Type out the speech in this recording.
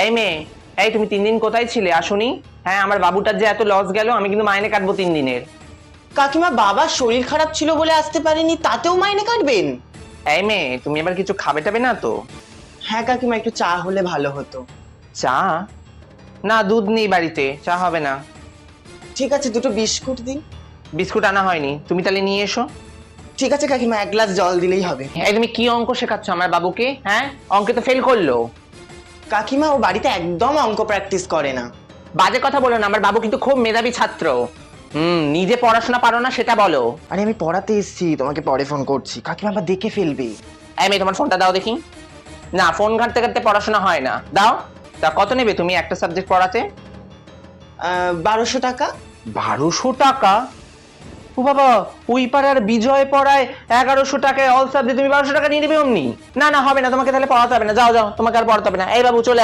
এই মেয়ে, এই তুমি 3 দিন কোথায় ছিলে আসোনি? হ্যাঁ, আমার বাবুটার যে এত লস গেল, আমি কিন্তু মাইনে কাটবো 3 দিনের। কাকিমা, বাবার শরীর খারাপ ছিল বলে আসতে পারেনি, তাতেও মাইনে কাটবেন? এই মেয়ে, তুমি এবার কিছু খাবে টাবে না তো? হ্যাঁ কাকিমা, একটু চা হলে ভালো হতো। চা? না, দুধ নেই বাড়িতে, চা হবে না। ঠিক আছে, দুটো বিস্কুট দিন। বিস্কুট আনা হয়নি, তুমি তাহলে নিয়ে এসো। ঠিক আছে কাকিমা, 1 গ্লাস জল দিলেই হবে। এই তুমি কি অঙ্ক শেখাচ্ছ আমার বাবুকে? হ্যাঁ, অঙ্কে তো ফেল করলো। কাকিমা, ও বাড়িতে একদম অঙ্ক প্র্যাকটিস করে না। বাজে কথা বলো না, আমার বাবু কিন্তু খুব মেধাবী ছাত্র। নিজে পড়াশোনা পারো না সেটা বলো। আরে আমি পড়াতে এসেছি, তোমাকে পরে ফোন করছি। কাকিমা আবার দেখে ফেলবে। এই মেয়ে, তোমার ফোনটা দাও দেখি। না, ফোন ঘাঁটতে ঘাঁটতে পড়াশোনা হয় না, দাও। তা কত নেবে তুমি একটা সাবজেক্ট পড়াতে? 1200 টাকা। 1200 টাকা? ও বাবা, ওই পাড়ার বিজয় পড়ায় 1100 টাকায় অল সাবজেক্ট, তুমি 1200 টাকা নিয়ে নেবে অমনি? না না, হবে না, তোমাকে তাহলে পড়াতে হবে না, যাও যাও, তোমাকে আর পড়াতে হবে না। এই বাবু চলে